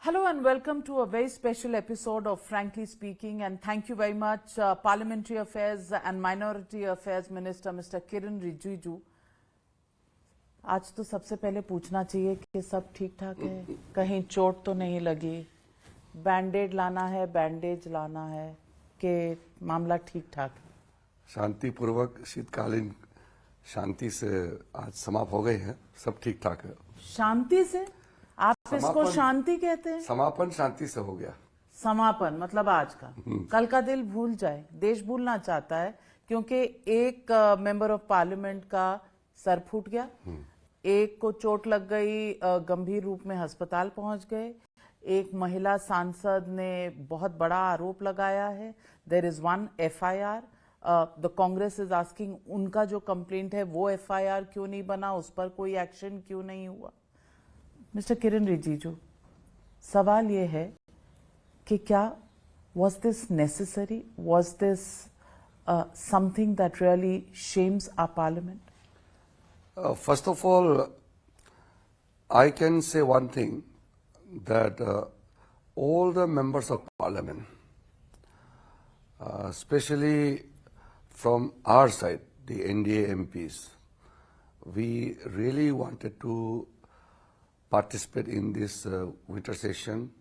Hello and welcome to a very special episode of Frankly Speaking, and thank you very much Parliamentary Affairs and Minority Affairs Minister Mr. Kiren Rijiju. आज तो सबसे पहले पूछना चाहिए कि सब ठीक ठाक है, कहीं चोट तो नहीं लगी, बैंडेड लाना है, बैंडेज लाना है कि मामला ठीक ठाक है? शांतिपूर्वक शीतकालीन शांति से आज समाप्त हो गई है, सब ठीक ठाक है। शांति से? आप इसको शांति कहते हैं? समापन शांति से हो गया। समापन मतलब आज का, कल का दिल भूल जाए, देश भूलना चाहता है क्योंकि एक मेंबर ऑफ पार्लियामेंट का सर फूट गया, एक को चोट लग गई, गंभीर रूप में अस्पताल पहुंच गए, एक महिला सांसद ने बहुत बड़ा आरोप लगाया है। There is one FIR, the Congress is asking उनका जो कंप्लेंट है वो FIR क्यों नहीं बना, उस पर कोई एक्शन क्यों नहीं हुआ? मिस्टर किरण रिजिजू, सवाल ये है कि क्या was this necessary? Was this something that really shames our parliament? First of all, I can say one thing, that all the members of parliament, especially from our side, the NDA MPs, we really wanted to participate in this winter session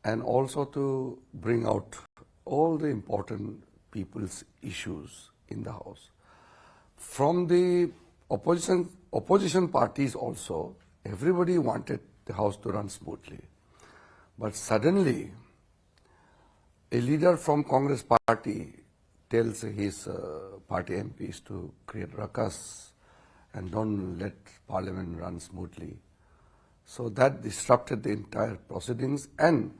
and also to bring out all the important people's issues in the House. From the opposition parties also, everybody wanted the House to run smoothly. But suddenly, a leader from Congress party tells his party MPs to create ruckus and don't let Parliament run smoothly. So that disrupted the entire proceedings, and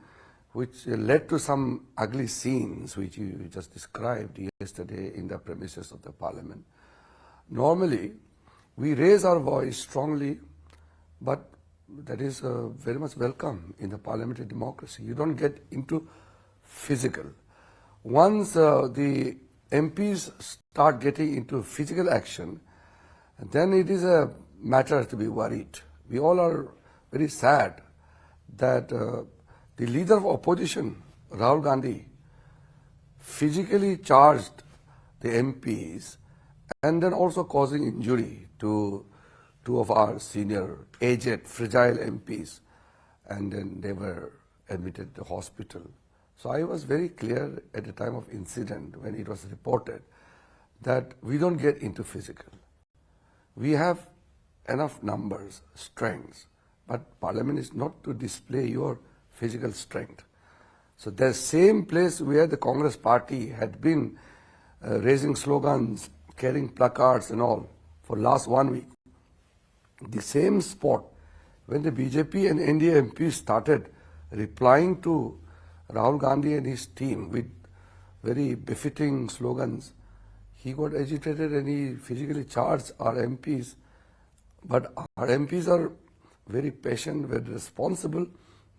which led to some ugly scenes which you just described yesterday in the premises of the Parliament. Normally, we raise our voice strongly, but that is very much welcome in the parliamentary democracy. You don't get into physical. Once the MPs start getting into physical action, then it is a matter to be worried. We all are very sad that the leader of opposition, Rahul Gandhi, physically charged the MPs and then also causing injury to two of our senior, aged, fragile MPs, and then they were admitted to hospital. So I was very clear at the time of incident when it was reported that we don't get into physical. We have enough numbers, strengths, but Parliament is not to display your physical strength. So the same place where the Congress party had been raising slogans, carrying placards and all for last 1 week, the same spot when the BJP and NDA MPs started replying to Rahul Gandhi and his team with very befitting slogans, he got agitated and he physically charged our MPs. But our MPs are very patient, very responsible.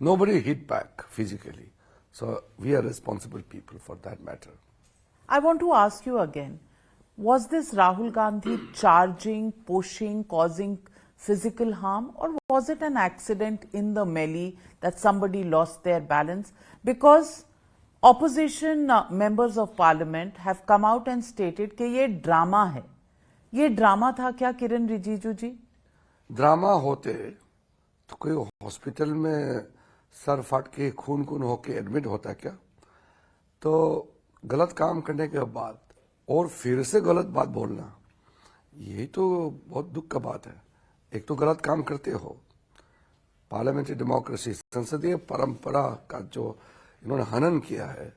Nobody hit back physically. So we are responsible people for that matter. I want to ask you again, was this Rahul Gandhi charging, pushing, causing physical harm, or was it an accident in the melee that somebody lost their balance? Because opposition members of parliament have come out and stated कि ये drama है. ये drama था क्या किरण रिजिजू जी? Drama होते तो कोई hospital में सर फट के खून होके एडमिट होता क्या? तो गलत काम करने के बाद और फिर से गलत बात बोलना, यही तो बहुत दुख का बात है। एक तो गलत काम करते हो, पार्लियामेंट्री डेमोक्रेसी, संसदीय परंपरा का जो इन्होंने हनन किया है,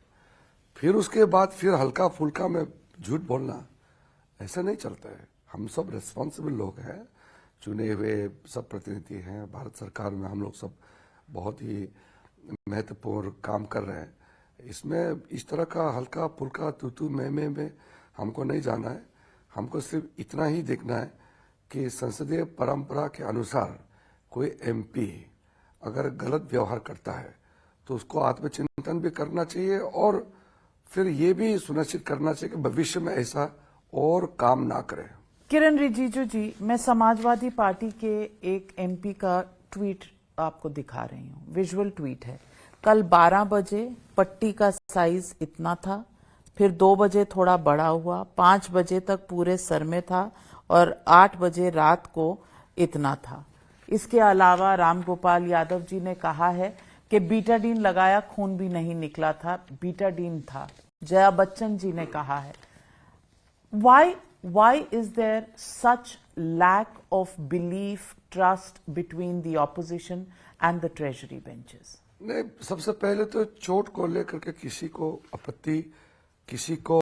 फिर उसके बाद फिर हल्का फुल्का में झूठ बोलना, ऐसा नहीं चलता है। हम सब रिस्पॉन्सिबल लोग हैं, चुने हुए सब प्रतिनिधि हैं, भारत सरकार में हम लोग सब बहुत ही महत्वपूर्ण काम कर रहे हैं। इसमें इस तरह का हल्का फुल्का तू में हमको नहीं जाना है। हमको सिर्फ इतना ही देखना है कि संसदीय परंपरा के अनुसार कोई एमपी अगर गलत व्यवहार करता है तो उसको आत्मचिंतन भी करना चाहिए और फिर ये भी सुनिश्चित करना चाहिए कि भविष्य में ऐसा और काम ना करे। किरण रिजिजू जी, मैं समाजवादी पार्टी के एक एमपी का ट्वीट आपको दिखा रही हूँ, विजुअल ट्वीट है। कल 12 बजे पट्टी का साइज इतना था, फिर 2 बजे थोड़ा बड़ा हुआ, 5 बजे तक पूरे सर में था और 8 बजे रात को इतना था। इसके अलावा रामगोपाल यादव जी ने कहा है कि बीटाडीन लगाया, खून भी नहीं निकला था, बीटाडीन था। जया बच्चन जी ने कहा है। Why is there such lack of belief, trust between the opposition and the treasury benches? नहीं, सबसे पहले तो चोट को लेकर के किसी को आपत्ति, किसी को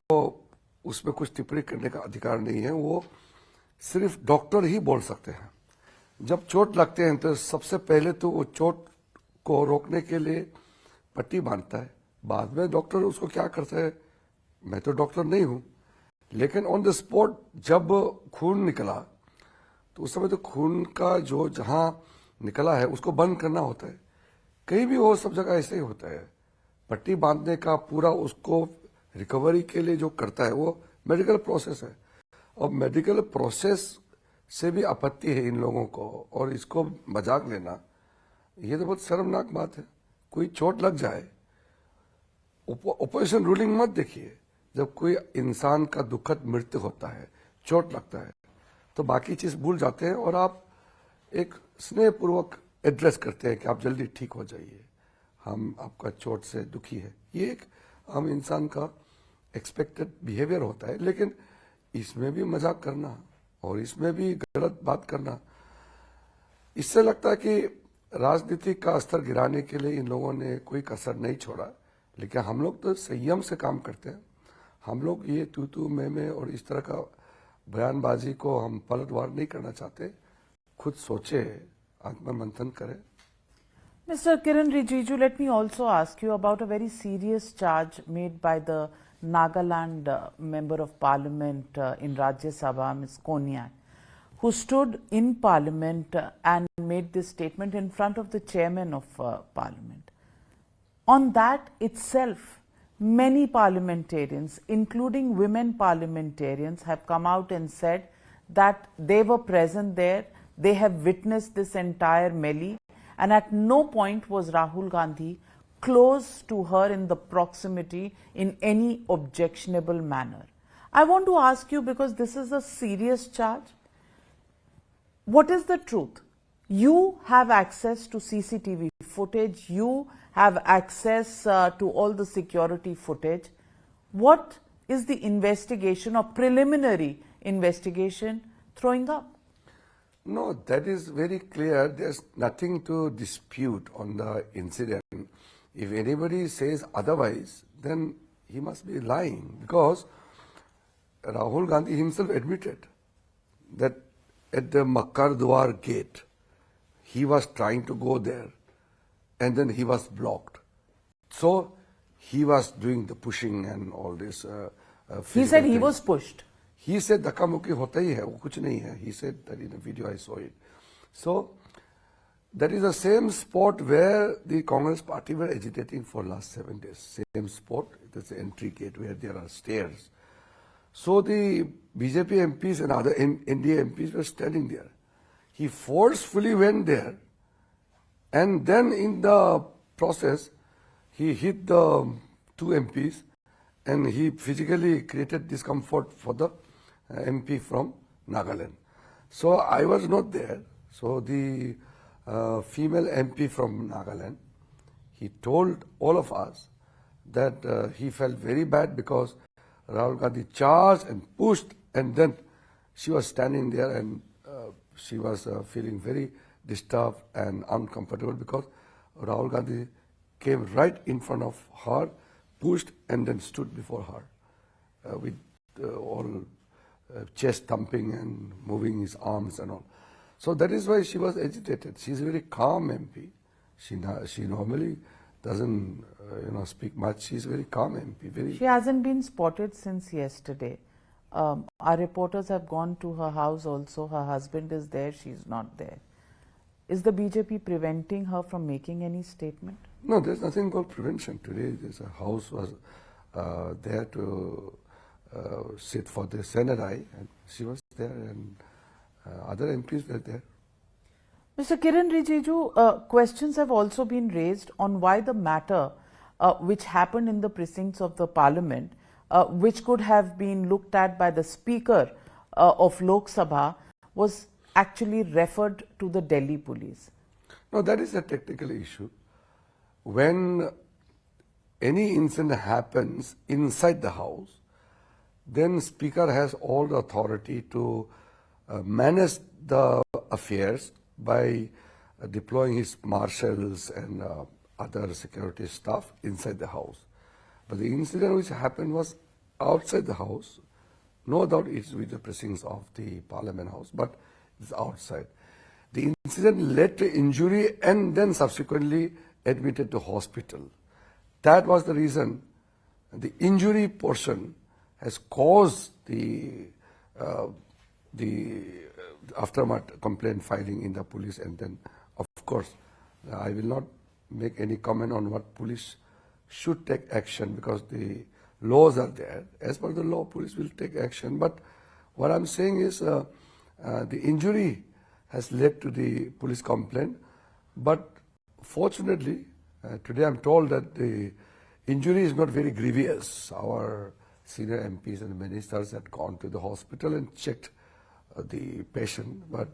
उसमें कुछ टिप्पणी करने का अधिकार नहीं है। वो सिर्फ डॉक्टर ही बोल सकते हैं। जब चोट लगते हैं तो सबसे पहले तो वो चोट को रोकने के लिए पट्टी बांधता है, बाद में डॉक्टर उसको क्या करता है, मैं तो डॉक्टर नहीं हूं, लेकिन ऑन द स्पॉट जब खून निकला तो उस समय तो खून का जो जहां निकला है उसको बंद करना होता है। कहीं भी हो, सब जगह ऐसे ही होता है। पट्टी बांधने का पूरा उसको रिकवरी के लिए जो करता है वो मेडिकल प्रोसेस है, और मेडिकल प्रोसेस से भी आपत्ति है इन लोगों को, और इसको मजाक लेना ये तो बहुत शर्मनाक बात है। कोई चोट लग जाए, ओपोजिशन रूलिंग मत देखिए। जब कोई इंसान का दुखद मृत्यु होता है, चोट लगता है, तो बाकी चीज भूल जाते हैं और आप एक स्नेहपूर्वक एड्रेस करते हैं कि आप जल्दी ठीक हो जाइए, हम आपका चोट से दुखी है। ये एक आम इंसान का एक्सपेक्टेड बिहेवियर होता है, लेकिन इसमें भी मजाक करना और इसमें भी गलत बात करना, इससे लगता है कि राजनीति का स्तर गिराने के लिए इन लोगों ने कोई कसर नहीं छोड़ा। लेकिन हम लोग तो संयम से काम करते हैं। हम लोग ये तू मैं और इस तरह का बयानबाजी को हम पलटवार नहीं करना चाहते। खुद सोचे, आत्म मंथन करें। Mr. Kiran Rijiju, let me also ask you about a very serious charge made by the Nagaland Member of Parliament in Rajya Sabha, Ms. Konyak, who stood in Parliament and made this statement in front of the Chairman of Parliament. On that itself, many parliamentarians, including women parliamentarians, have come out and said that they were present there, they have witnessed this entire melee, and at no point was Rahul Gandhi close to her in the proximity in any objectionable manner. I want to ask you, because this is a serious charge, what is the truth? You have access to CCTV footage, you have access to all the security footage. What is the investigation or preliminary investigation throwing up? No, that is very clear. There's nothing to dispute on the incident. If anybody says otherwise, then he must be lying, because Rahul Gandhi himself admitted that at the Makkar Dwar gate, he was trying to go there and then he was blocked. So he was doing the pushing and all this. He said he things. was pushed. He said धक्का मुक्की होता ही है, वो कुछ नहीं है. He said that in the video, I saw it. So that is the same spot where the Congress party were agitating for last 7 days. Same spot, that's the entry gate where there are stairs. So the BJP MPs and other NDA MPs were standing there. He forcefully went there, and then in the process, he hit the two MPs, and he physically created discomfort for the MP from Nagaland. So I was not there. So the female MP from Nagaland, he told all of us that he felt very bad because Rahul Gandhi charged and pushed, and then she was standing there and she was feeling very disturbed and uncomfortable because Rahul Gandhi came right in front of her, pushed, and then stood before her with all chest thumping and moving his arms and all. So that is why she was agitated. She is a very calm MP. She normally doesn't speak much. She is very calm MP. She hasn't been spotted since yesterday. Our reporters have gone to her house also. Her husband is there. She's not there. Is the BJP preventing her from making any statement? No, there's nothing called prevention. Today, there's a house was there to sit for the Senate, and she was there, and other MPs were there. Mr. Kiran Rijiju, questions have also been raised on why the matter which happened in the precincts of the parliament, which could have been looked at by the Speaker of Lok Sabha, was actually referred to the Delhi police. No, that is a technical issue. When any incident happens inside the house, then Speaker has all the authority to manage the affairs by deploying his marshals and other security staff inside the house. But the incident which happened was outside the house. No doubt it's with the precincts of the Parliament House, but it's outside. The incident led to injury and then subsequently admitted to hospital. That was the reason. The injury portion has caused the aftermath complaint filing in the police, and then, of course, I will not make any comment on what police should take action because the laws are there. As per the law, police will take action. But what I'm saying is the injury has led to the police complaint. But fortunately, today I'm told that the injury is not very grievous. Our senior MPs and ministers had gone to the hospital and checked the patient, but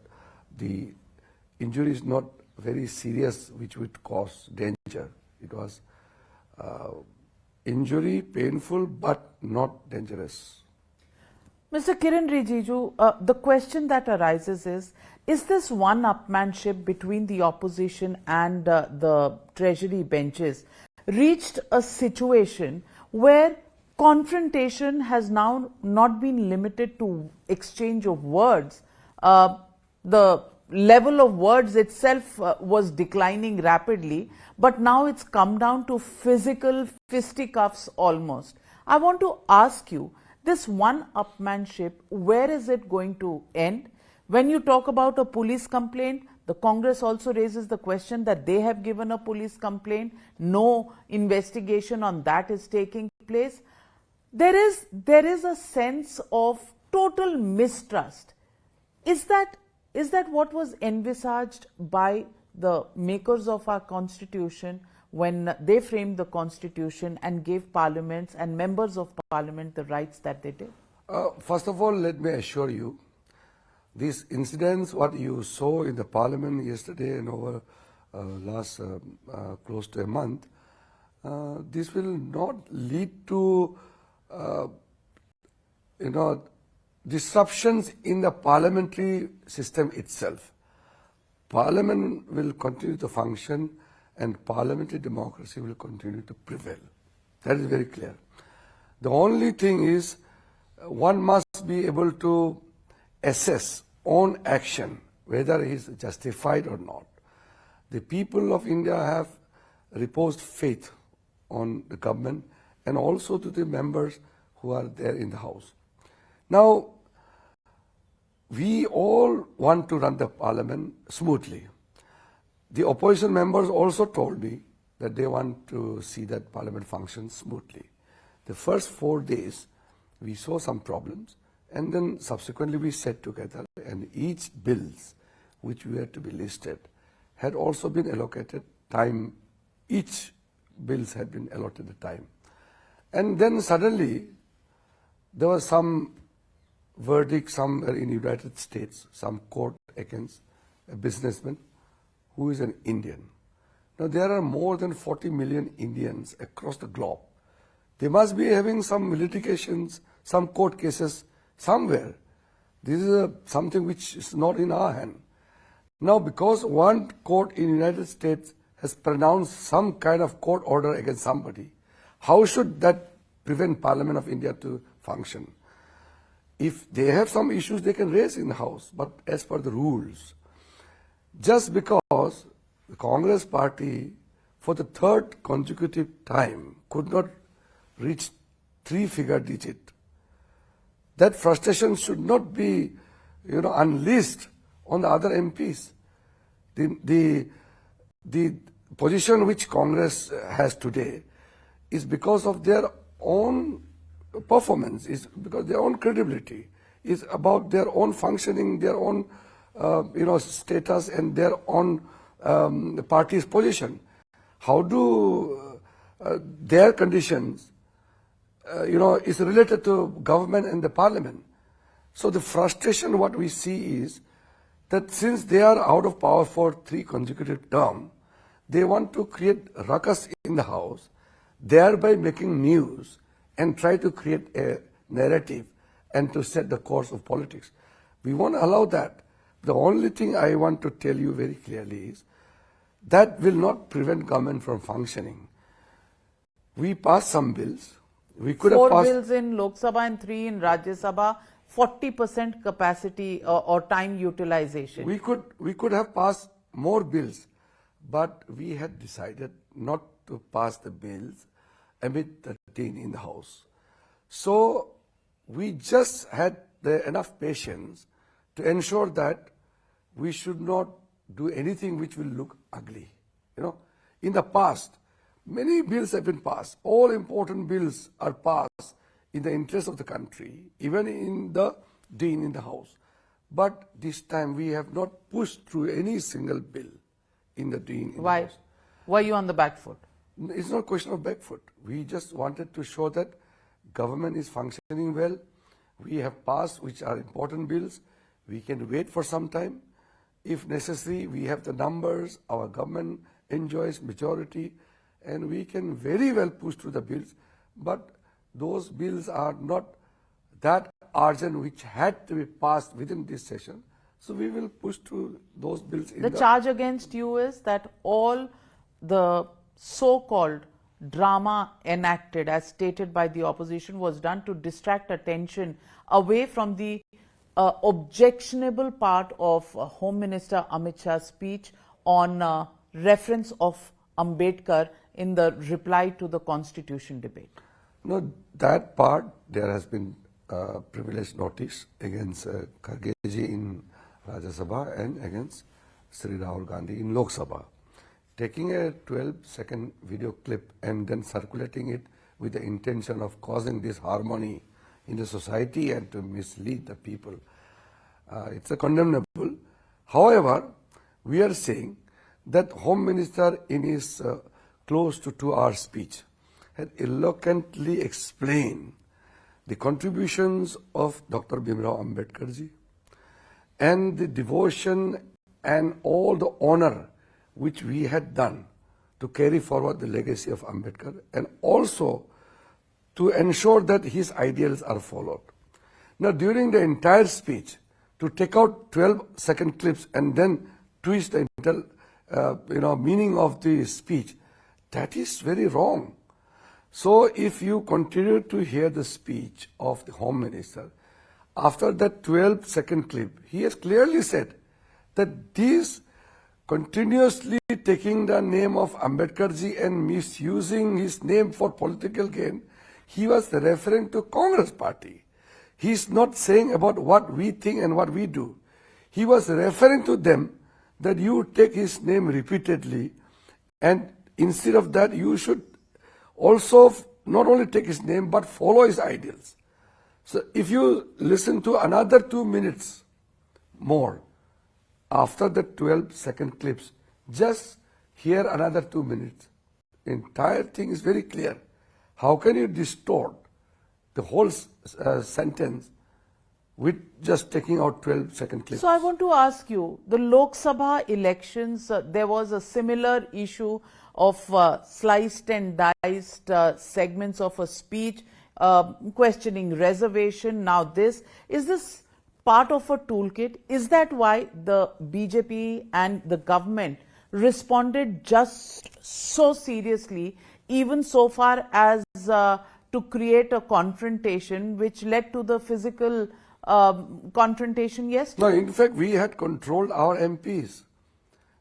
the injury is not very serious, which would cause danger. It was injury, painful, but not dangerous. Mr. Kiran Rijiju, the question that arises is this one-upmanship between the opposition and the Treasury benches reached a situation where confrontation has now not been limited to exchange of words. The level of words itself was declining rapidly, but now it's come down to physical fisticuffs almost. I want to ask you, this one-upmanship, where is it going to end? When you talk about a police complaint, the Congress also raises the question that they have given a police complaint. No investigation on that is taking place. There is a sense of total mistrust. Is that what was envisaged by the makers of our constitution when they framed the constitution and gave parliaments and members of parliament the rights that they did? First of all, let me assure you, these incidents, what you saw in the parliament yesterday and over last close to a month, this will not lead to disruptions in the parliamentary system itself. Parliament will continue to function and parliamentary democracy will continue to prevail. That is very clear. The only thing is one must be able to assess on action whether it is justified or not. The people of India have reposed faith on the government and also to the members who are there in the house. Now, we all want to run the parliament smoothly. The opposition members also told me that they want to see that parliament functions smoothly. The first 4 days, we saw some problems, and then subsequently we sat together, and each bills which were to be listed had also been allocated time. Each bills had been allotted the time. And then suddenly, there was some verdict somewhere in the United States, some court against a businessman who is an Indian. Now, there are more than 40 million Indians across the globe. They must be having some litigations, some court cases somewhere. This is something which is not in our hand. Now, because one court in the United States has pronounced some kind of court order against somebody, how should that prevent Parliament of India to function? If they have some issues, they can raise in the House, but as per the rules. Just because the Congress party, for the third consecutive time, could not reach 3-figure digit, that frustration should not be, unleashed on the other MPs. The position which Congress has today is because of their own performance, is because their own credibility, is about their own functioning, their own status and their own party's position. How do their conditions, is related to government and the parliament? So the frustration what we see is that since they are out of power for 3 consecutive terms, they want to create ruckus in the house, thereby making news and try to create a narrative and to set the course of politics. We won't allow that. The only thing I want to tell you very clearly is that will not prevent government from functioning. We passed some bills. We could have 4 passed bills in Lok Sabha and 3 in Rajya Sabha, 40% capacity or time utilization. We could have passed more bills, but we had decided not to pass the bills amid the din in the house. So we just had enough patience to ensure that we should not do anything which will look ugly. In the past, many bills have been passed. All important bills are passed in the interest of the country, even in the din in the house. But this time we have not pushed through any single bill in the din in the Why? house. Were you on the back foot? It's not a question of back foot. We just wanted to show that government is functioning well. We have passed, which are important bills. We can wait for some time. If necessary, we have the numbers. Our government enjoys majority, and we can very well push through the bills. But those bills are not that urgent, which had to be passed within this session. So we will push through those bills. The charge against you is that all the so-called drama enacted, as stated by the opposition, was done to distract attention away from the objectionable part of Home Minister Amit Shah's speech on reference of Ambedkar in the reply to the Constitution debate. No, that part, there has been privilege notice against Khargeji in Rajya Sabha and against Sri Rahul Gandhi in Lok Sabha. Taking a 12-second video clip and then circulating it with the intention of causing disharmony in the society and to mislead the people, it's a condemnable. However, we are saying that Home Minister in his close to 2-hour speech had eloquently explained the contributions of Dr. Bhimrao Ambedkar ji and the devotion and all the honor which we had done to carry forward the legacy of Ambedkar and also to ensure that his ideals are followed. Now, during the entire speech, to take out 12-second clips and then twist the meaning of the speech, that is very wrong. So if you continue to hear the speech of the Home Minister, after that 12-second clip, he has clearly said that these continuously taking the name of Ambedkar ji and misusing his name for political gain, he was referring to Congress party. He is not saying about what we think and what we do. He was referring to them that you take his name repeatedly, and instead of that you should also not only take his name but follow his ideals. So if you listen to another 2 minutes more after the 12-second clips, just hear another 2 minutes. The entire thing is very clear. How can you distort the whole sentence with just taking out 12-second clips? So I want to ask you, the Lok Sabha elections, there was a similar issue of sliced and diced segments of a speech, questioning reservation. Now this, is this part of a toolkit? Is that why the BJP and the government responded just so seriously, even so far as to create a confrontation which led to the physical confrontation yesterday? No, in fact, we had controlled our MPs.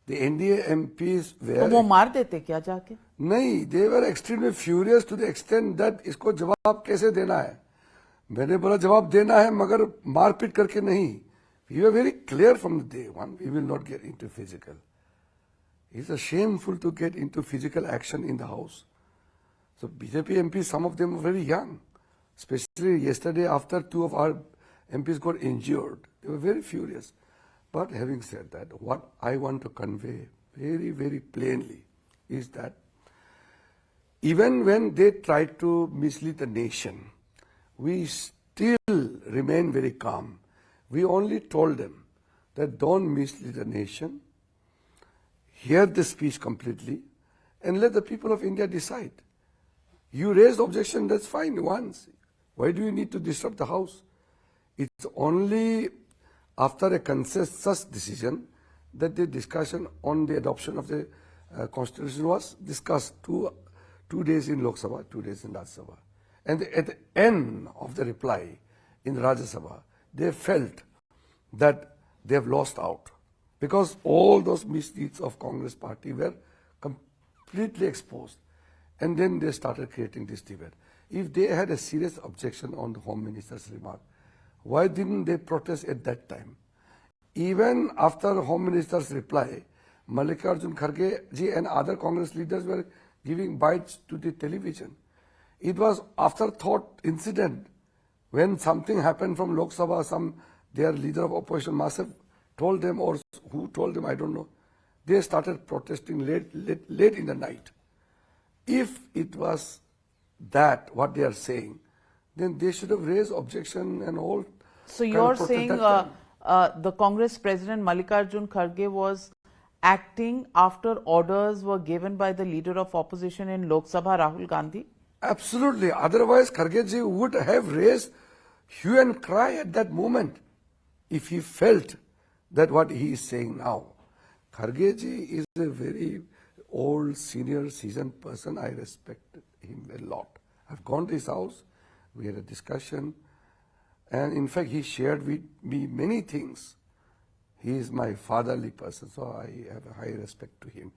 The NDA MPs were... तो वो मार देते क्या जाके? नहीं, they were extremely furious to the extent that इसको जवाब कैसे देना है. मैंने बोला जवाब देना है मगर मारपीट करके नहीं. We were very clear from the day one, we will not get into physical. It's shameful to get into physical action in the house. So BJP MPs, some of them were very young. Especially yesterday after 2 of our MPs got injured. They were very furious. But having said that, what I want to convey very, very plainly is that even when they tried to mislead the nation, we still remain very calm. We only told them that don't mislead the nation, hear the speech completely, and let the people of India decide. You raised objection, that's fine once. Why do you need to disrupt the House? It's only after a consensus decision that the discussion on the adoption of the Constitution was discussed. Two days in Lok Sabha, 2 days in Rajya Sabha. And at the end of the reply in Rajya Sabha, they felt that they have lost out because all those misdeeds of Congress party were completely exposed. And then they started creating this debate. If they had a serious objection on the Home Minister's remark, why didn't they protest at that time? Even after the Home Minister's reply, Mallikarjun Kharge ji and other Congress leaders were giving bites to the television. It was afterthought incident. When something happened from Lok Sabha, their leader of opposition must have told them, or who told them, I don't know. They started protesting late in the night. If it was that, what they are saying, then they should have raised objection and all. So you're saying the Congress President Mallikarjun Kharge was acting after orders were given by the leader of opposition in Lok Sabha, Rahul Gandhi? Absolutely. Otherwise, Kharge ji would have raised hue and cry at that moment if he felt that what he is saying now. Kharge ji is a very old, senior, seasoned person. I respect him a lot. I've gone to his house. We had a discussion. And in fact, he shared with me many things. He is my fatherly person, so I have a high respect to him.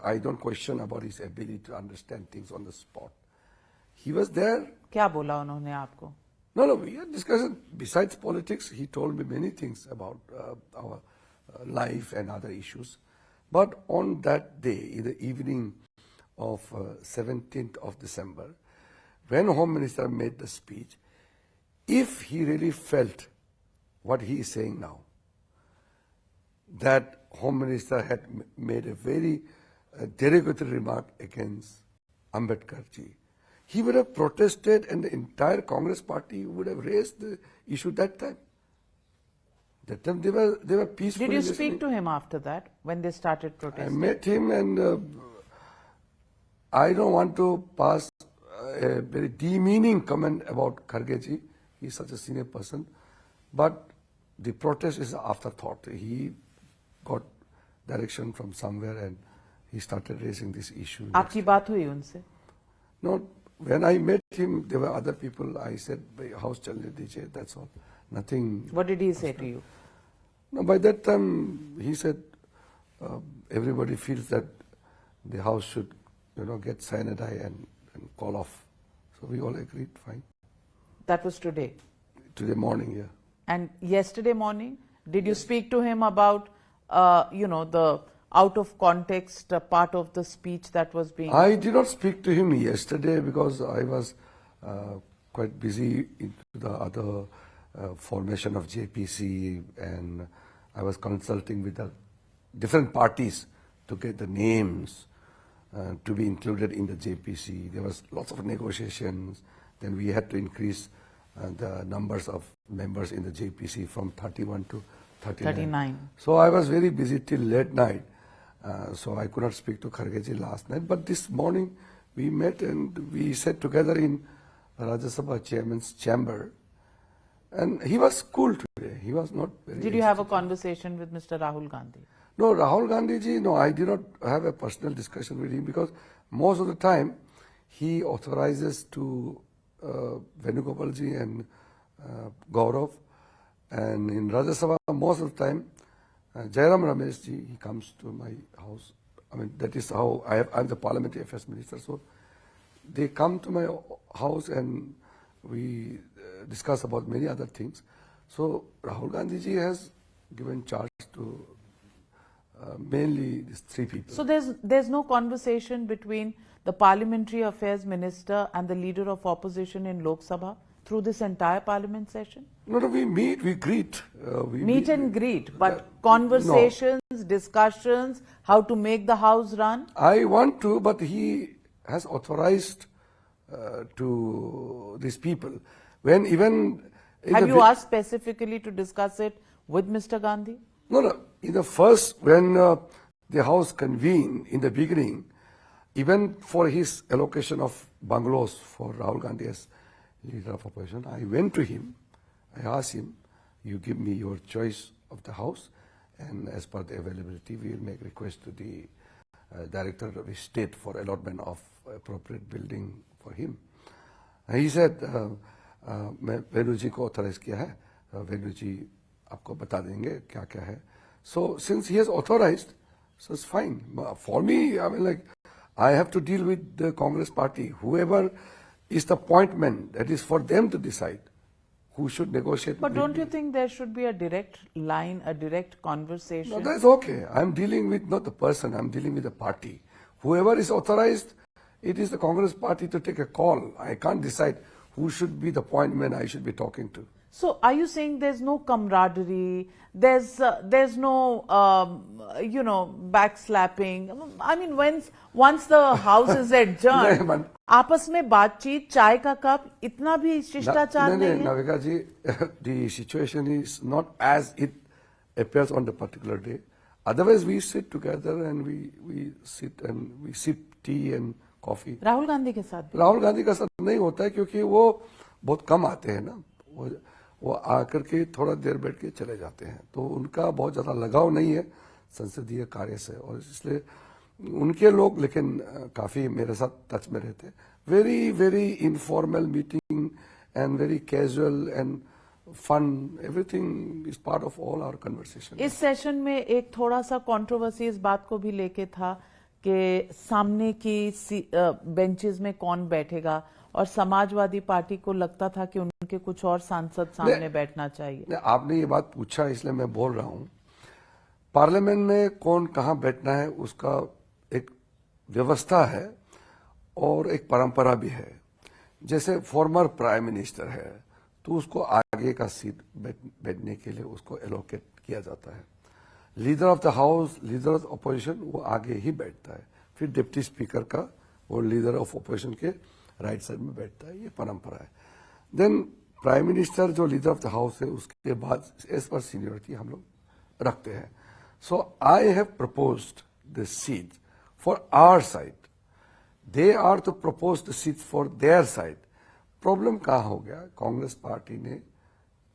I don't question about his ability to understand things on the spot. He was there. क्या बोला उन्होंने आपको? No, we had discussion. Besides politics, he told me many things about our life and other issues. But on that day, in the evening of 17th of December, when Home Minister made the speech, if he really felt what he is saying now, that Home Minister had made a very derogatory remark against Ambedkar ji, he would have protested and the entire Congress party would have raised the issue that time. That time they were peaceful. Did you speak to him after that when they started protesting? I met him and I don't want to pass a very demeaning comment about Kharge ji. He is such a senior person. But the protest is an afterthought. He got direction from somewhere and he started raising this issue. आपकी बात हुई उनसे? No, when I met him, there were other people. I said, house chalne dijiye, that's all. Nothing. What did he say to you? No, by that time, he said, everybody feels that the house should, get cyanide and call off. So we all agreed, fine. That was today? Today morning, yeah. And yesterday morning, did you speak to him about, the out of context part of the speech that was being... I did not speak to him yesterday because I was quite busy into the other formation of JPC and I was consulting with the different parties to get the names to be included in the JPC. There was lots of negotiations. Then we had to increase the numbers of members in the JPC from 31 to 39. So I was very busy till late night. So I could not speak to Kharge ji last night. But this morning we met and we sat together in Rajya Sabha chairman's chamber. And he was cool today. He was not very... Did you have a conversation with Mr. Rahul Gandhi? No, Rahul Gandhi ji, no, I did not have a personal discussion with him because most of the time he authorizes to Venugopal ji and Gaurav. And in Rajya Sabha, most of the time, Jairam Ramesh ji, he comes to my house. I mean, that is how I'm the Parliamentary Affairs Minister. So they come to my house and we discuss about many other things. So Rahul Gandhi ji has given charge to mainly these three people. So there's no conversation between the Parliamentary Affairs Minister and the Leader of Opposition in Lok Sabha through this entire parliament session? No, we meet, we greet. We Meet and greet, but conversations, discussions, how to make the house run? I want to, but he has authorized to these people. When even... Have you asked specifically to discuss it with Mr. Gandhi? No. In the first, when the House convened in the beginning, even for his allocation of bungalows for Rahul Gandhi as leader of opposition, I went to him. I asked him, you give me your choice of the house, and as per the availability, we will make request to the Director of the State for allotment of appropriate building for him. And he said, मैं वेणु जी को authorise किया है, वेणु जी आपको बता देंगे क्या क्या है. So since he has authorized, so it's fine. For me, I mean, like, I have to deal with the Congress party. Whoever is the appointment, that is for them to decide who should negotiate. But don't you think there should be a direct line, a direct conversation? No, that's okay. I'm dealing with not the person, I'm dealing with the party. Whoever is authorized, it is the Congress party to take a call. I can't decide who should be the appointment I should be talking to. So are you saying there's no camaraderie, there's no backslapping? I mean, once the house is adjourned, आपस में बातचीत, चाय का cup, इतना भी शिष्टाचार नहीं है? Navika ji, the situation is not as it appears on the particular day. Otherwise, we sit together and we sip tea and coffee. Rahul Gandhi के साथ भी? राहुल गांधी का साथ नहीं होता है क्योंकि वो बहुत कम आते हैं ना. वो आकर के थोड़ा देर बैठ के चले जाते हैं, तो उनका बहुत ज़्यादा लगाव नहीं है संसदीय कार्य से, और इसलिए उनके लोग लेकिन काफ़ी मेरे साथ टच में रहते हैं. Very very informal meeting and very casual and fun, everything is part of all our conversation. इस सेशन में एक थोड़ा सा कंट्रोवर्सी इस बात को भी लेके था कि सामने की बेंचेस में कौन बैठेगा, और समाजवादी पार्टी को लगता था कि उनके कुछ और सांसद सामने बैठना चाहिए. आपने ये बात पूछा इसलिए मैं बोल रहा हूं. पार्लियामेंट में कौन कहां बैठना है उसका एक व्यवस्था है और एक परंपरा भी है. जैसे फॉर्मर प्राइम मिनिस्टर है तो उसको आगे का सीट बैठने के लिए उसको एलोकेट किया जाता है. Leader of the house, leader of opposition, वो आगे ही बैठता है. फिर डिप्टी स्पीकर का वो लीडर ऑफ अपोजिशन के राइट साइड में बैठता है. ये परंपरा है. देन प्राइम मिनिस्टर जो लीडर ऑफ द हाउस है उसके बाद एज पर सीनियरिटी हम लोग रखते हैं. So I have proposed the seat for our side. They are to propose the seat for their side. Problem कहाँ हो गया, कांग्रेस पार्टी ने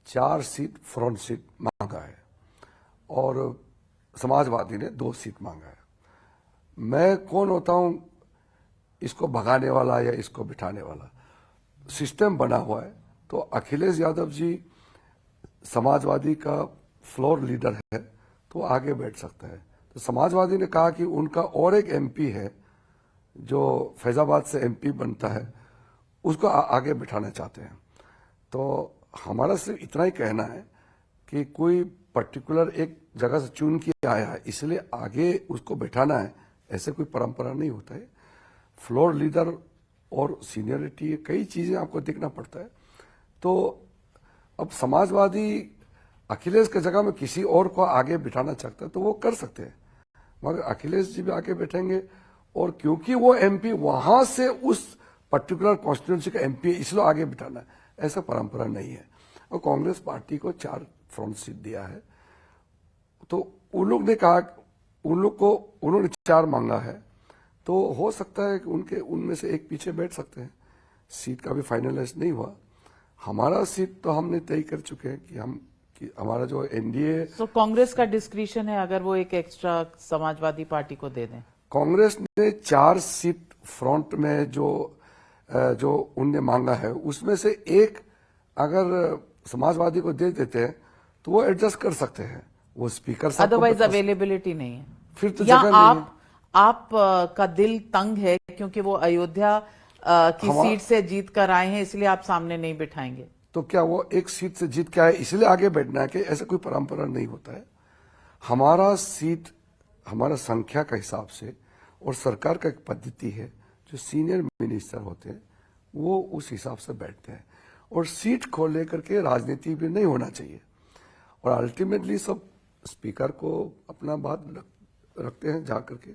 4 सीट फ्रंट सीट मांगा है और समाजवादी ने 2 सीट मांगा है. मैं कौन होता हूं इसको भगाने वाला या इसको बिठाने वाला? सिस्टम बना हुआ है. तो अखिलेश यादव जी समाजवादी का फ्लोर लीडर है तो आगे बैठ सकता है. तो समाजवादी ने कहा कि उनका और एक एमपी है जो फैजाबाद से एमपी बनता है, उसको आगे बिठाना चाहते हैं. तो हमारा सिर्फ इतना ही कहना है कि कोई पर्टिकुलर एक जगह से चुन के आया है इसलिए आगे उसको बिठाना है, ऐसे कोई परंपरा नहीं होता है. फ्लोर लीडर और सीनियरिटी, कई चीजें आपको देखना पड़ता है. तो अब समाजवादी अखिलेश की जगह में किसी और को आगे बिठाना चाहता है तो वो कर सकते हैं, मगर अखिलेश जी भी आगे बैठेंगे और क्योंकि वो एमपी वहां से उस पर्टिकुलर कॉन्स्टिट्यूंसी का एमपी है इसलिए आगे बिठाना है, ऐसा परंपरा नहीं है. और कांग्रेस पार्टी को 4 फ्रंट सीट दिया है तो उन लोग ने कहा, उन्होंने 4 मांगा है तो हो सकता है कि उनमें से एक पीछे बैठ सकते हैं. सीट का भी फाइनलाइज नहीं हुआ. हमारा सीट तो हमने तय कर चुके हैं कि हमारा जो एनडीए. तो कांग्रेस का डिस्क्रिशन है अगर वो एक एक्स्ट्रा समाजवादी पार्टी को दे दें. कांग्रेस ने 4 सीट फ्रंट में जो उनने मांगा है उसमें से एक अगर समाजवादी को दे देते हैं तो वो एडजस्ट कर सकते हैं. वो स्पीकर साहब, अदरवाइज अवेलेबिलिटी नहीं है. फिर तो या जगह नहीं है. आप का दिल तंग है क्योंकि वो अयोध्या की सीट से जीत कर आए हैं इसलिए आप सामने नहीं बिठाएंगे? तो क्या वो एक सीट से जीत के आए इसलिए आगे बैठना है? कि ऐसा कोई परंपरा नहीं होता है. हमारा सीट हमारा संख्या का हिसाब से और सरकार का एक पद्धति है, जो सीनियर मिनिस्टर होते हैं वो उस हिसाब से बैठते हैं. और सीट को लेकर के राजनीति भी नहीं होना चाहिए। और अल्टीमेटली सब स्पीकर को अपना बात रखते हैं जा करके,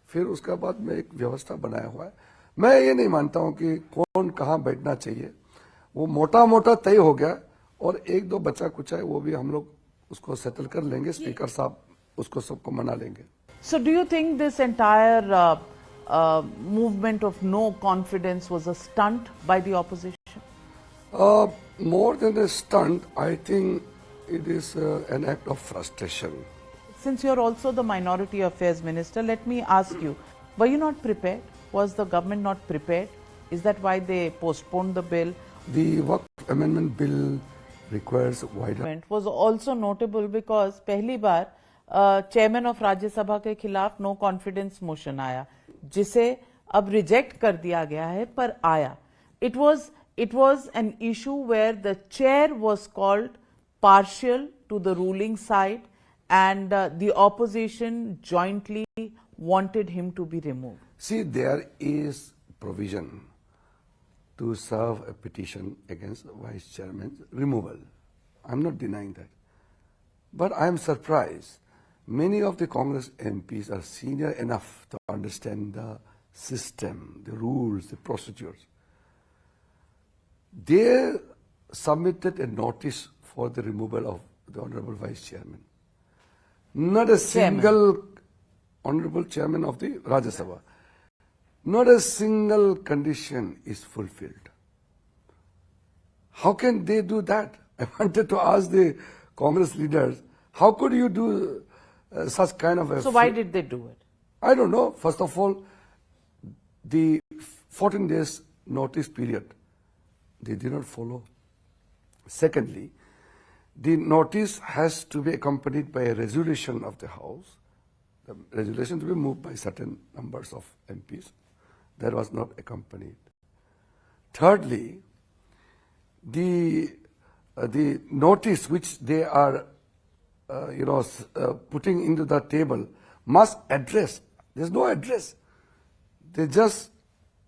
फिर उसके बाद में एक व्यवस्था बनाया हुआ है। मैं ये नहीं मानता हूं कि कौन कहाँ बैठना चाहिए, वो मोटा मोटा तय हो गया और एक दो बचा कुचा है वो भी हम लोग उसको सेटल कर लेंगे, स्पीकर साहब उसको सबको मना लेंगे। So do you think this entire movement of no confidence was a stunt by the opposition? More than a stunt, I think it is an act of frustration. Since you're also the Minority Affairs Minister, let me ask you, were you not prepared? Was the government not prepared? Is that why they postponed the bill? The Waqf Amendment Bill requires wider... Was also notable because पहली बार chairman of Rajya Sabha के खिलाफ no confidence motion आया, जिसे अब reject कर दिया गया है, पर आया. It was an issue where the chair was called partial to the ruling side and the opposition jointly wanted him to be removed. See, there is provision to serve a petition against vice chairman's removal. I'm not denying that. But I am surprised. Many of the Congress MPs are senior enough to understand the system, the rules, the procedures. They submitted a notice for the removal of the Honorable Vice Chairman. Not a single Honorable Chairman of the Rajya Sabha. Not a single condition is fulfilled. How can they do that? I wanted to ask the Congress leaders, how could you do such kind of a... So why did they do it? I don't know. First of all, the 14 days notice period, they did not follow. Secondly, the notice has to be accompanied by a resolution of the House. The resolution to be moved by certain numbers of MPs. That was not accompanied. Thirdly, the notice which they are putting into the table must address. There's no address. They just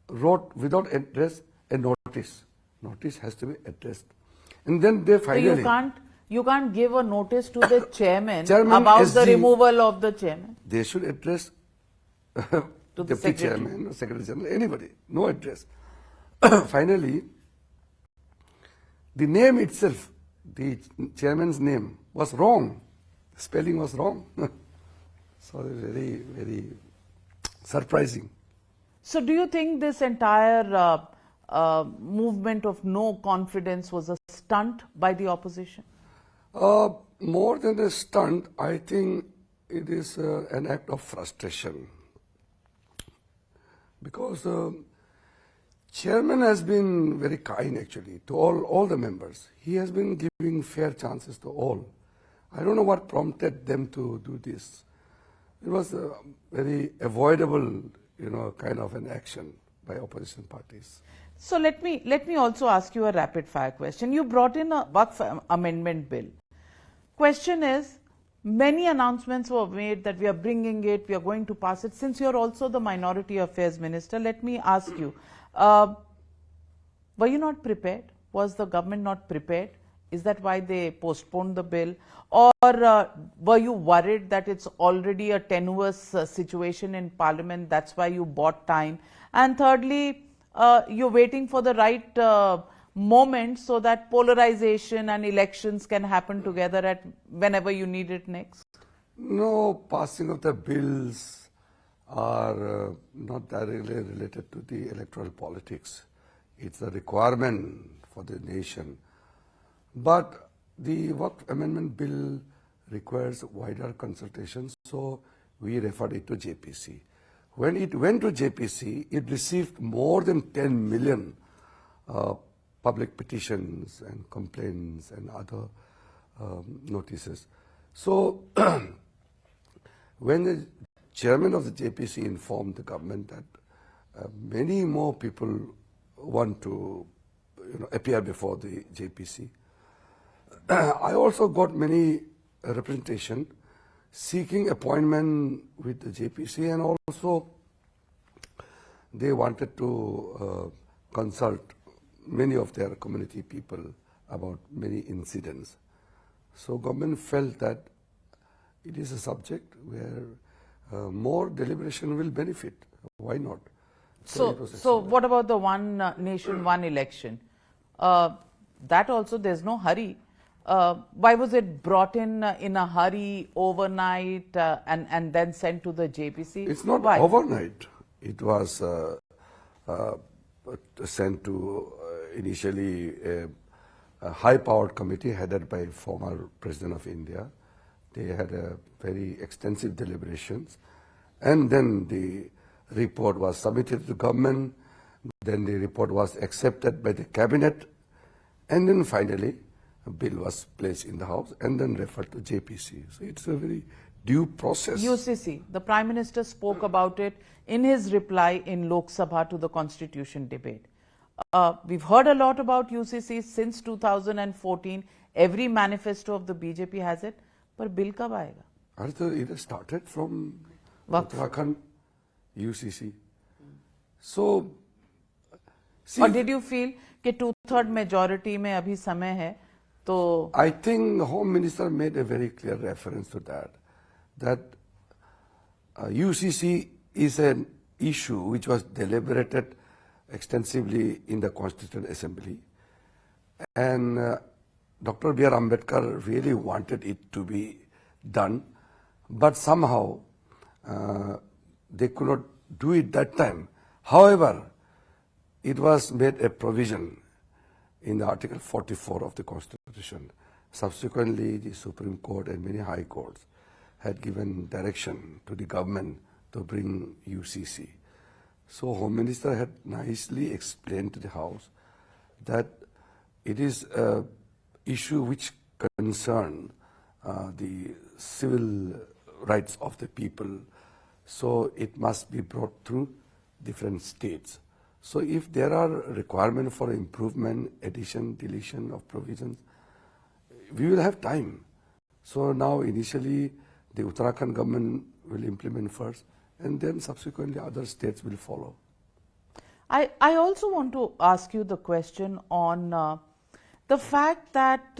wrote without address a notice. Notice has to be addressed. And then they finally... So you can't give a notice to the chairman Chairman about SG, the removal of the chairman? They should address To the Deputy secretary. Chairman, Secretary General, anybody. No address. Finally, the name itself, the chairman's name, was wrong. Spelling was wrong. So very, very surprising. So do you think this entire movement of no confidence was a stunt by the opposition? More than a stunt, I think it is an act of frustration. Because chairman has been very kind actually to all the members. He has been giving fair chances to all. I don't know what prompted them to do this. It was a very avoidable, kind of an action by opposition parties. So let me also ask you a rapid fire question. You brought in a Waqf amendment bill. Question is, many announcements were made that we are bringing it, we are going to pass it. Since you're also the Minority Affairs Minister, let me ask you, were you not prepared? Was the government not prepared? Is that why they postponed the bill? Or were you worried that it's already a tenuous situation in Parliament, that's why you bought time? And thirdly, you're waiting for the right moment so that polarization and elections can happen together at whenever you need it next? No, passing of the bills are not directly related to the electoral politics. It's a requirement for the nation. But the Waqf Amendment Bill requires wider consultation, so we referred it to JPC. When it went to JPC, it received more than 10 million public petitions and complaints and other notices. So when the chairman of the JPC informed the government that many more people want to appear before the JPC, I also got many representation seeking appointment with the JPC, and also they wanted to consult many of their community people about many incidents. So government felt that it is a subject where more deliberation will benefit. Why not? it was So what about the one nation, one election? That also, there's no hurry. Why was it brought in a hurry overnight and then sent to the JPC? It's not Why? overnight. It was sent to initially a high-powered committee headed by former President of India. They had a very extensive deliberations, and then the report was submitted to the government. Then the report was accepted by the cabinet, and then finally a bill was placed in the House and then referred to JPC. So it's a very due process. UCC, the Prime Minister spoke about it in his reply in Lok Sabha to the Constitution debate. We've heard a lot about UCC since 2014. Every manifesto of the BJP has it. पर bill कब आएगा? It started from Waqf. Uttarakhand, UCC. So, see, और did you feel कि 2/3 majority में अभी समय है तो I think the Home Minister made a very clear reference to that UCC is an issue which was deliberated extensively in the Constituent Assembly, and Dr. B.R. Ambedkar really wanted it to be done, but somehow they could not do it that time. However, it was made a provision in the Article 44 of the Constitution. Subsequently, the Supreme Court and many high courts had given direction to the government to bring UCC. So Home Minister had nicely explained to the House that it is a issue which concern the civil rights of the people. So it must be brought through different states. So if there are requirements for improvement, addition, deletion of provisions, we will have time. So now initially the Uttarakhand government will implement first, and then subsequently other states will follow. I also want to ask you the question on the fact that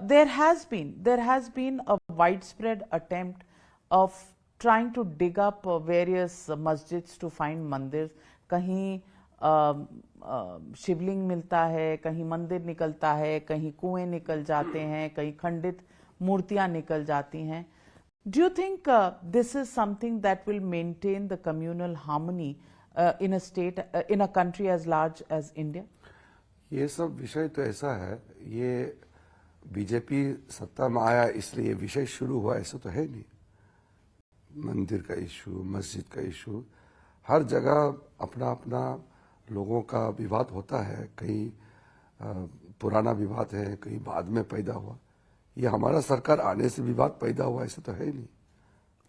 there has been a widespread attempt of trying to dig up various masjids to find mandirs. कहीं शिवलिंग मिलता है, कहीं मंदिर निकलता है, कहीं कुएं निकल जाते हैं, कहीं खंडित मूर्तियां निकल जाती हैं. Do you think this is something that will maintain the communal harmony in a state, in a country as large as India? ये सब विषय तो ऐसा है, ये बीजेपी सत्ता में आया इसलिए विषय शुरू हुआ ऐसा तो है नहीं. मंदिर का इशू, मस्जिद का इशू, हर जगह अपना अपना लोगों का विवाद होता है. कहीं पुराना विवाद है, कहीं बाद में पैदा हुआ. ये हमारा सरकार आने से विवाद पैदा हुआ ऐसा तो है नहीं.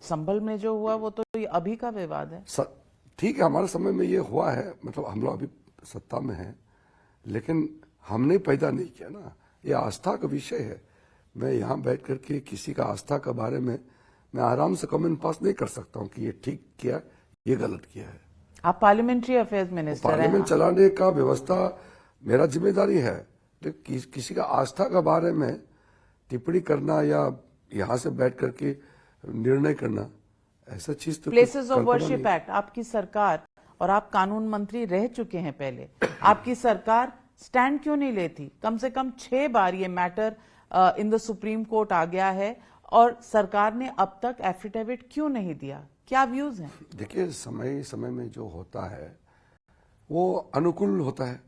संभल में जो हुआ वो तो अभी का विवाद है. ठीक है, हमारे समय में ये हुआ है, मतलब हम लोग अभी सत्ता में हैं, लेकिन हमने पैदा नहीं किया ना. ये आस्था का विषय है. मैं यहाँ बैठ करके किसी का आस्था के बारे में मैं आराम से कमेंट पास नहीं कर सकता हूँ कि ये ठीक किया, ये गलत किया है. आप पार्लियामेंट्री अफेयर्स मिनिस्टर हैं. पार्लियामेंट चलाने का व्यवस्था मेरा जिम्मेदारी है, लेकिन किसी का आस्था के बारे में टिप्पणी करना या यहाँ से बैठ करके निर्णय करना, ऐसा चीज तो प्लेसेस ऑफ वर्शिप एक्ट, आपकी सरकार, और आप कानून मंत्री रह चुके हैं पहले, आपकी सरकार स्टैंड क्यों नहीं लेती? कम से कम 6 बार ये matter in the Supreme Court आ गया है और सरकार ने अब तक एफिडेविट क्यों नहीं दिया? क्या व्यूज हैं? देखिए, समय समय में जो होता है वो अनुकूल होता है.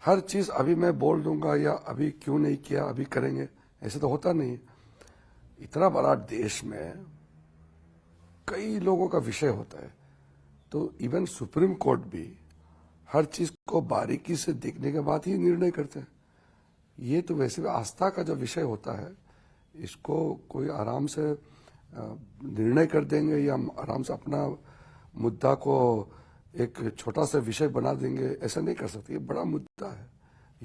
हर चीज अभी मैं बोल दूंगा या अभी क्यों नहीं किया, अभी करेंगे, ऐसे तो होता नहीं. इतना बड़ा देश में कई लोगों का विषय होता है, तो इवन सुप्रीम कोर्ट भी हर चीज को बारीकी से देखने के बाद ही निर्णय करते हैं. ये तो वैसे भी आस्था का जो विषय होता है, इसको कोई आराम से निर्णय कर देंगे या हम आराम से अपना मुद्दा को एक छोटा सा विषय बना देंगे, ऐसा नहीं कर सकते. ये बड़ा मुद्दा है,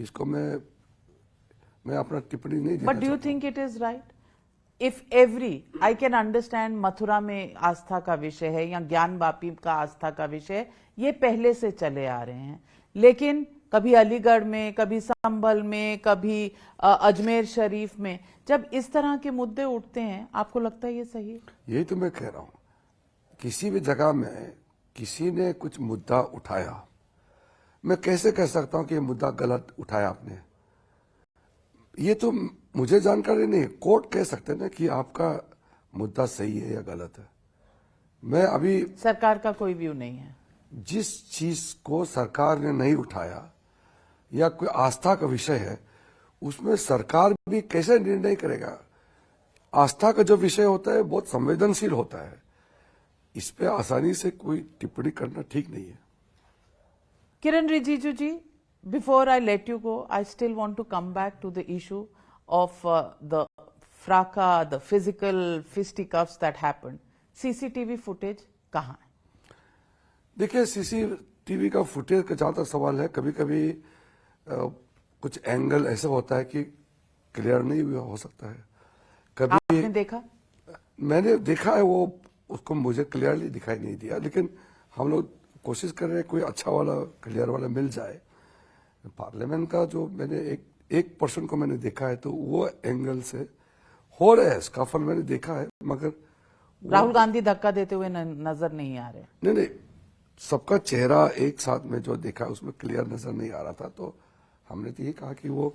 इसको मैं अपना टिप्पणी नहीं देना. But do you think it is right? If every, I can understand Mathura में आस्था का विषय है या ज्ञान वापी का आस्था का विषय, ये पहले से चले आ रहे हैं, लेकिन कभी अलीगढ़ में, कभी संभल में, कभी अजमेर शरीफ में। जब इस तरह के मुद्दे उठते हैं, आपको लगता है ये सही है? यही तो मैं कह रहा हूं, किसी भी जगह में किसी ने कुछ मुद्दा उठाया, मैं कैसे कह सकता हूं कि ये मुद्दा गलत उठाया आपने? ये तो मुझे जानकारी नहीं, कोर्ट कह सकते हैं ना कि आपका मुद्दा सही है या गलत है। मैं अभी सरकार का कोई व्यू नहीं है। जिस चीज को सरकार ने नहीं उठाया या कोई आस्था का विषय है, उसमें सरकार भी कैसे निर्णय करेगा? आस्था का जो विषय होता है बहुत संवेदनशील होता है, इस पे आसानी से कोई टिप्पणी करना ठीक नहीं है। Kiran Rijiju ji, before I let you go, I still want to come back to the issue of the fracas, the physical fisticuffs that happened. CCTV footage कहाँ है? देखिए, सीसीटीवी का फुटेज का जहां तक सवाल है, कभी कभी कुछ एंगल ऐसा होता है कि क्लियर नहीं भी हो सकता है। कभी आपने देखा? मैंने देखा है, वो उसको मुझे क्लियरली दिखाई नहीं दिया, लेकिन हम लोग कोशिश कर रहे हैं कोई अच्छा वाला क्लियर वाला मिल जाए। पार्लियामेंट का जो मैंने एक पर्सन को मैंने देखा है, तो वो एंगल से हो रहा है स्कफल, मैंने देखा है, मगर राहुल गांधी धक्का देते हुए नजर नहीं आ रहे। नहीं, सबका चेहरा एक साथ में जो देखा उसमें क्लियर नजर नहीं आ रहा था, तो हमने तो ये कहा कि वो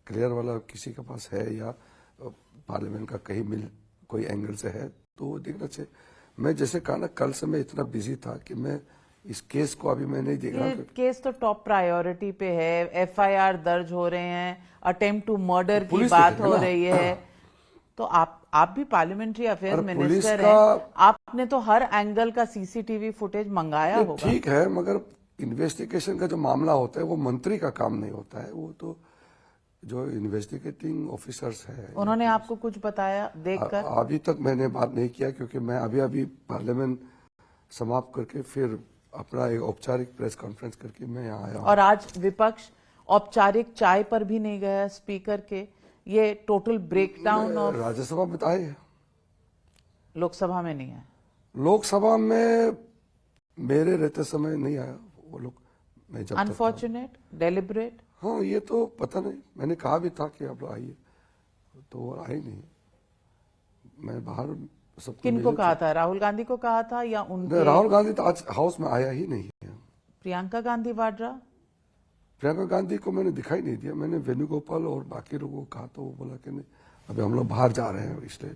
क्लियर वाला किसी के पास है या पार्लियामेंट का कहीं कोई एंगल से है तो वो देखना चाहिए। मैं जैसे कहा ना, कल से मैं इतना बिजी था कि मैं इस केस को अभी मैं नहीं देख रहा। ये केस तो टॉप प्रायोरिटी पे है, FIR दर्ज हो रहे हैं, अटेम्प्ट टू मर्डर की बात हो रही है, तो आप भी पार्लियामेंट्री अफेयर्स मिनिस्टर हैं, आपने तो हर एंगल का CCTV फुटेज मंगाया होगा। ठीक है, मगर इन्वेस्टिगेशन का जो मामला होता है वो मंत्री का काम नहीं होता है, वो तो जो इन्वेस्टिगेटिंग ऑफिसर्स है। उन्होंने आपको कुछ बताया देखकर? अभी तक मैंने बात नहीं किया, क्योंकि मैं अभी पार्लियामेंट समाप्त करके फिर अपना एक औपचारिक प्रेस कॉन्फ्रेंस करके मैं यहाँ आया हूँ। और आज विपक्ष औपचारिक चाय पर भी नहीं गया स्पीकर के, ये टोटल ब्रेकडाउन ऑफ। राज्यसभा में आए, लोकसभा में नहीं है। लोकसभा में मेरे रहते समय नहीं आया वो लोग। मैं जब अनफॉर्चुनेट, डेलिबरेट। हाँ, ये तो पता नहीं, मैंने कहा भी था कि आप लोग आइए, तो वो आए नहीं। मैं बाहर सबको किनको कहा था? राहुल गांधी को कहा था या उनके? राहुल गांधी तो आज हाउस में आया ही नहीं है। प्रियंका गांधी वाड्रा? प्रियंका गांधी को मैंने दिखाई नहीं दिया। मैंने वेणुगोपाल और बाकी लोगों को कहा, तो वो बोला कि नहीं, अभी हम लोग बाहर जा रहे हैं, इसलिए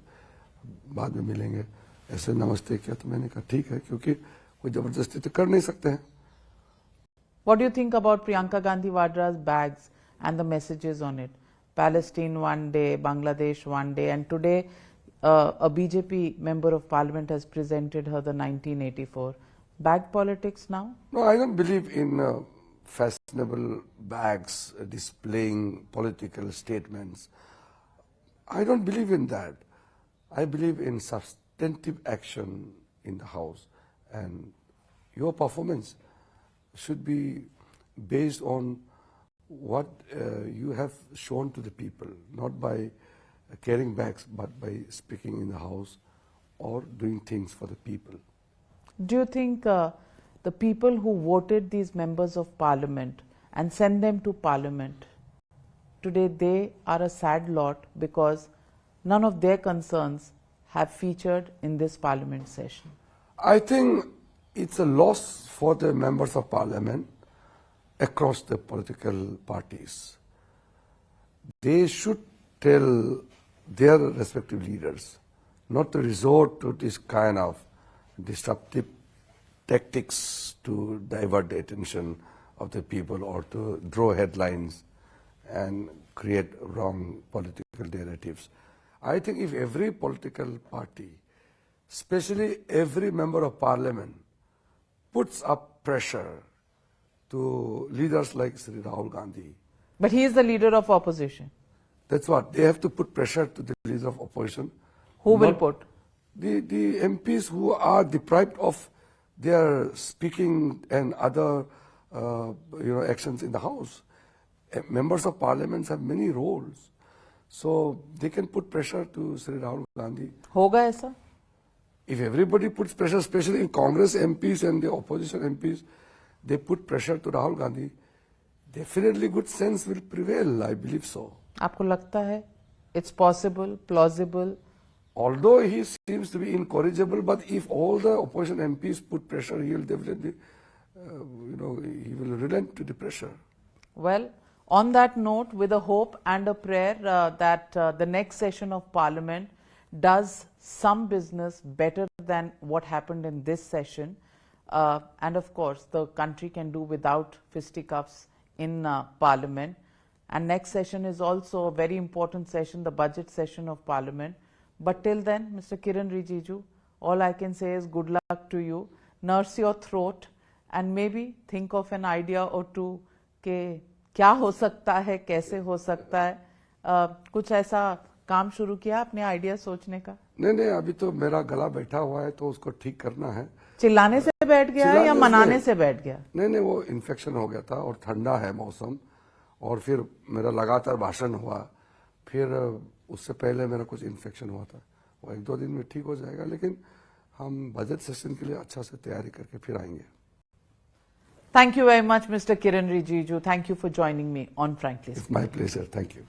बाद में मिलेंगे। ऐसे नमस्ते किया, तो मैंने कहा ठीक है, क्योंकि कोई जबरदस्ती तो कर नहीं सकते हैं। What do you think about Priyanka Gandhi Vadra's bags and the messages on it? Palestine one day, Bangladesh one day, and today a BJP member of parliament has presented her the 1984. Bag politics now? No, I don't believe in fashionable bags displaying political statements. I don't believe in that. I believe in substantive action in the House, and your performance should be based on what you have shown to the people, not by carrying bags, but by speaking in the House or doing things for the people. Do you think the people who voted these members of parliament and sent them to parliament, today they are a sad lot because none of their concerns have featured in this parliament session? I think it's a loss for the members of parliament across the political parties. They should tell their respective leaders not to resort to this kind of disruptive tactics to divert the attention of the people or to draw headlines and create wrong political narratives. I think if every political party, especially every member of parliament, puts up pressure to leaders like Sri Rahul Gandhi. But he is the leader of opposition. That's what, they have to put pressure to the leaders of opposition. Who will put? The MPs who are deprived of their speaking and other actions in the House. Members of parliament have many roles. So they can put pressure to Sri Rahul Gandhi. होगा ऐसा? If everybody puts pressure, especially in Congress MPs and the opposition MPs, they put pressure to Rahul Gandhi, definitely good sense will prevail. I believe so. आपको लगता है it's possible, plausible? Although he seems to be incorrigible, but if all the opposition MPs put pressure, he will definitely, he will relent to the pressure. Well, on that note, with a hope and a prayer that the next session of Parliament does some business better than what happened in this session, and of course, the country can do without fisticuffs in Parliament. And next session is also a very important session, the budget session of Parliament. But till then, Mr. Kiren Rijiju, all I can say is good luck to you. Nurse your throat and maybe think of an idea or two कि क्या हो सकता है, कैसे हो सकता है. कुछ ऐसा काम शुरू किया अपने आइडिया सोचने का? नहीं, अभी तो मेरा गला बैठा हुआ है तो उसको ठीक करना है. चिल्लाने से बैठ गया या मनाने से बैठ गया? नहीं, वो इन्फेक्शन हो गया था और ठंडा है मौसम, और फिर मेरा लगातार भाषण हुआ, फिर उससे पहले मेरा कुछ इन्फेक्शन हुआ था. वो 1-2 दिन में ठीक हो जाएगा, लेकिन हम बजट सेशन के लिए अच्छा से तैयारी करके फिर आएंगे. Thank you very much, Mr. Kiren Rijiju. Thank you for joining me on Frankly Speaking. It's my pleasure. Thank you.